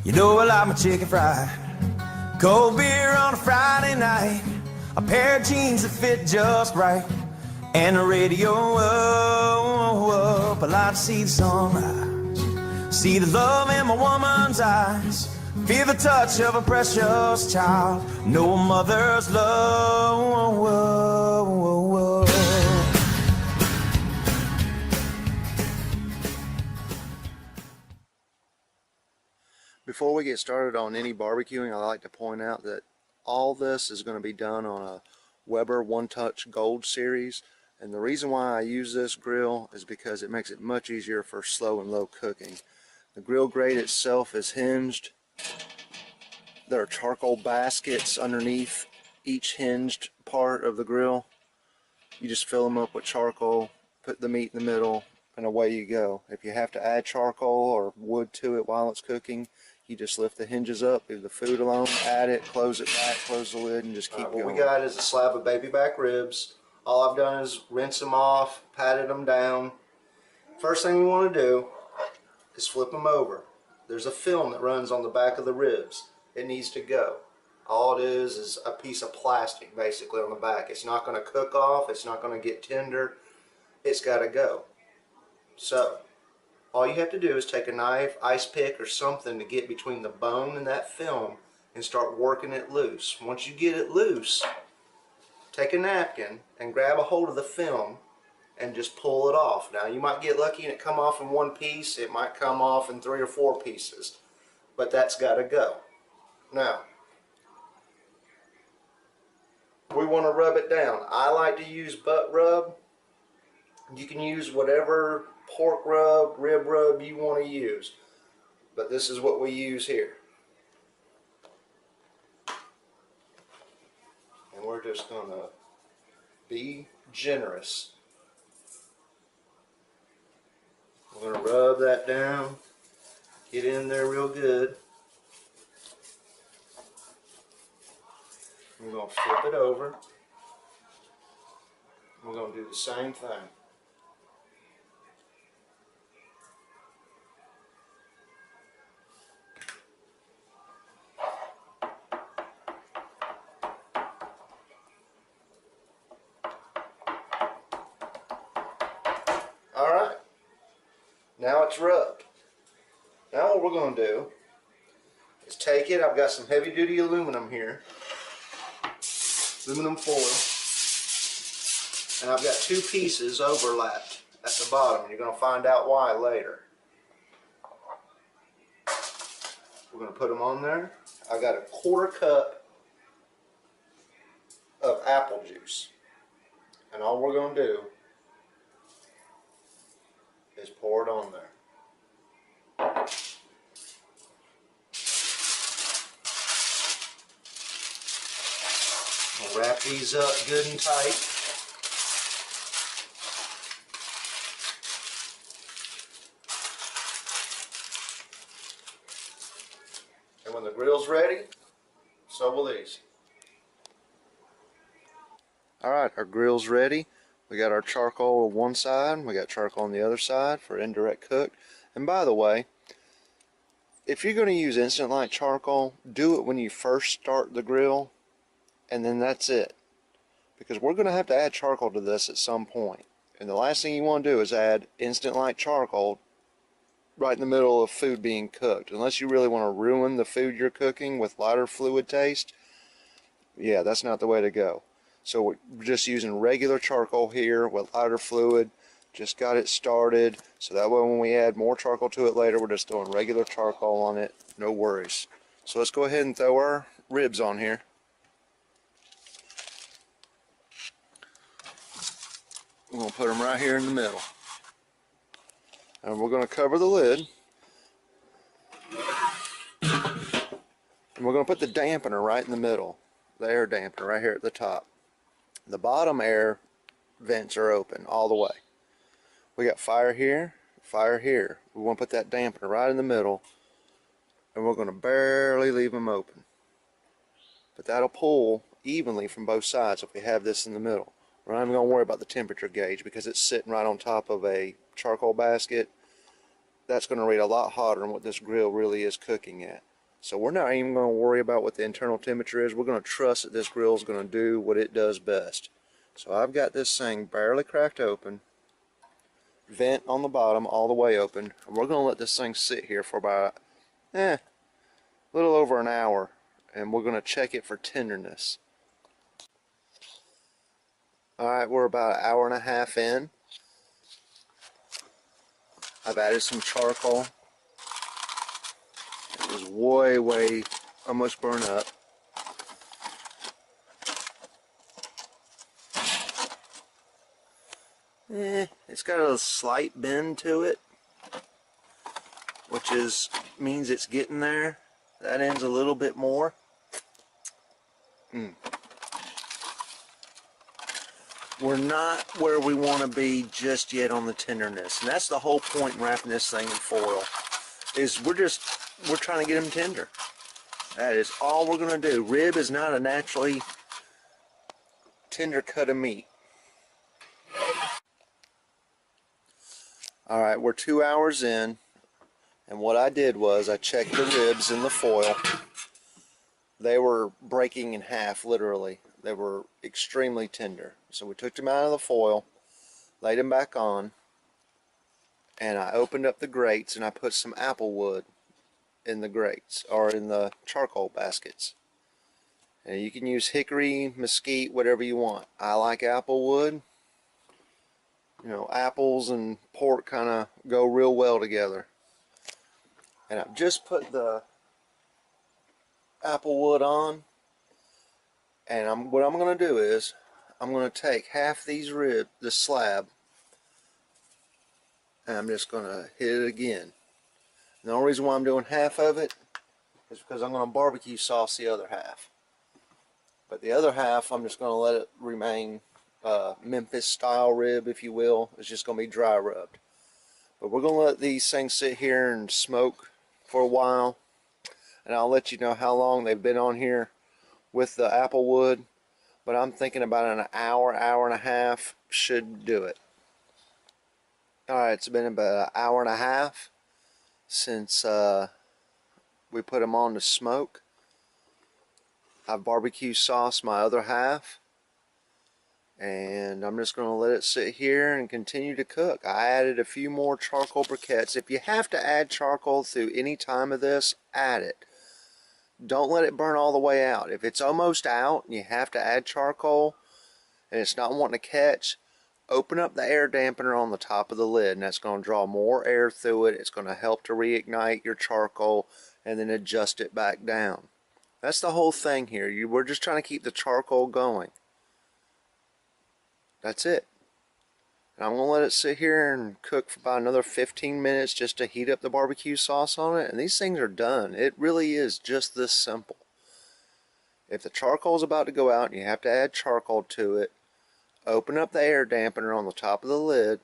You know I like my chicken fried. Cold beer on a Friday night. A pair of jeans that fit just right. And the radio up. I like to see the sunrise. See the love in my woman's eyes. Feel the touch of a precious child. Know a mother's love. Before we get started on any barbecuing, I'd like to point out that all this is going to be done on a Weber One Touch Gold series, and the reason why I use this grill is because it makes it much easier for slow and low cooking. The grill grate itself is hinged. There are charcoal baskets underneath each hinged part of the grill. You just fill them up with charcoal, put the meat in the middle, and away you go. If you have to add charcoal or wood to it while it's cooking, you just lift the hinges up, leave the food alone, add it, close it back, close the lid, and just keep going. What we got is a slab of baby back ribs. All I've done is rinse them off, patted them down. First thing we want to do is flip them over. There's a film that runs on the back of the ribs. It needs to go. All it is a piece of plastic basically on the back. It's not going to cook off, it's not going to get tender. It's got to go. So all you have to do is take a knife, ice pick, or something to get between the bone and that film and start working it loose. Once you get it loose, take a napkin and grab a hold of the film and just pull it off. Now you might get lucky and it come off in one piece. It might come off in 3 or 4 pieces, but that's got to go. Now we want to rub it down. I like to use butt rub. You can use whatever pork rub, rib rub you want to use, but this is what we use here. And we're just going to be generous. We're going to rub that down, get in there real good. We're going to flip it over. We're going to do the same thing. Alright, now it's rubbed. Now what we're going to do is take it, I've got some heavy duty aluminum here, aluminum foil, and I've got 2 pieces overlapped at the bottom. You're going to find out why later. We're going to put them on there. I've got a 1/4 cup of apple juice, and all we're going to do is pour it on there. I'll wrap these up good and tight. And when the grill's ready, so will these. Alright, our grill's ready. We got our charcoal on one side, we got charcoal on the other side for indirect cook. And by the way, if you're going to use instant light charcoal, do it when you first start the grill, and then that's it. Because we're going to have to add charcoal to this at some point. And the last thing you want to do is add instant light charcoal right in the middle of food being cooked. Unless you really want to ruin the food you're cooking with lighter fluid taste, yeah, that's not the way to go. So we're just using regular charcoal here with lighter fluid. Just got it started, so that way when we add more charcoal to it later, we're just throwing regular charcoal on it. No worries. So let's go ahead and throw our ribs on here. We're going to put them right here in the middle. And we're going to cover the lid. And we're going to put the dampener right in the middle. The air dampener right here at the top. The bottom air vents are open all the way. We got fire here, fire here. We want to put that dampener right in the middle, and we're going to barely leave them open. But that'll pull evenly from both sides if we have this in the middle. We're not even going to worry about the temperature gauge because it's sitting right on top of a charcoal basket. That's going to read a lot hotter than what this grill really is cooking at. So we're not even going to worry about what the internal temperature is. We're going to trust that this grill is going to do what it does best. So I've got this thing barely cracked open, vent on the bottom all the way open, and we're going to let this thing sit here for about a little over an hour, and we're going to check it for tenderness. Alright, we're about an hour and a half in. I've added some charcoal. It was way almost burned up. It's got a slight bend to it, which means it's getting there. That end's a little bit more. We're not where we want to be just yet on the tenderness, and that's the whole point in wrapping this thing in foil. Is we're trying to get them tender. That is all we're going to do. Rib is not a naturally tender cut of meat. Alright, we're 2 hours in, and what I did was I checked the ribs in the foil. They were breaking in half, literally. They were extremely tender. So we took them out of the foil, laid them back on, and I opened up the grates and I put some apple wood in the grates, or in the charcoal baskets. And you can use hickory, mesquite, whatever you want. I like apple wood. You know, apples and pork kind of go real well together. And I've just put the apple wood on, and what I'm going to do is I'm going to take half these ribs, the slab, and I'm just going to hit it again. And the only reason why I'm doing half of it is because I'm going to barbecue sauce the other half. But the other half, I'm just going to let it remain Memphis style rib, if you will. It's just going to be dry rubbed. But we're going to let these things sit here and smoke for a while, and I'll let you know how long they've been on here with the apple wood. But I'm thinking about an hour, hour and a half should do it. Alright, it's been about an hour and a half since we put them on to smoke. I've barbecue sauce my other half, and I'm just going to let it sit here and continue to cook. I added a few more charcoal briquettes. If you have to add charcoal through any time of this, add it. Don't let it burn all the way out. If it's almost out and you have to add charcoal and it's not wanting to catch, open up the air dampener on the top of the lid, and that's going to draw more air through it. It's going to help to reignite your charcoal and then adjust it back down. That's the whole thing here. We're just trying to keep the charcoal going. That's it. And I'm going to let it sit here and cook for about another 15 minutes just to heat up the barbecue sauce on it. And these things are done. It really is just this simple. If the charcoal is about to go out and you have to add charcoal to it, open up the air dampener on the top of the lid.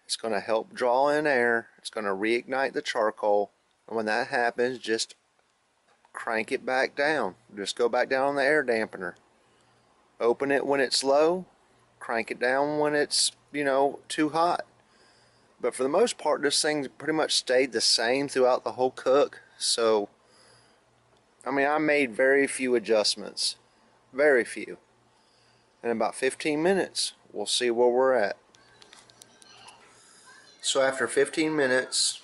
It's going to help draw in air. It's going to reignite the charcoal. And when that happens, just crank it back down. Just go back down on the air dampener. Open it when it's low. Crank it down when it's, you know, too hot. But for the most part, this thing pretty much stayed the same throughout the whole cook. So, I mean, I made very few adjustments. Very few. In about 15 minutes, we'll see where we're at. So after 15 minutes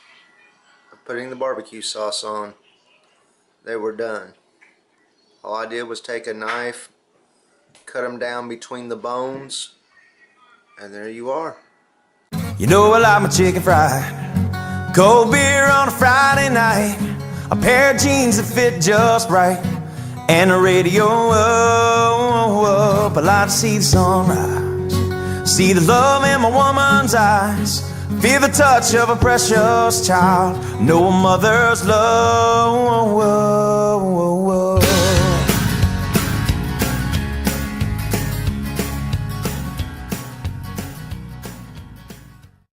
of putting the barbecue sauce on, they were done. All I did was take a knife, cut them down between the bones, and there you are. You know I like my chicken fried, cold beer on a Friday night, a pair of jeans that fit just right, and the radio up. I like to see the sunrise, see the love in my woman's eyes, feel the touch of a precious child, know a mother's love.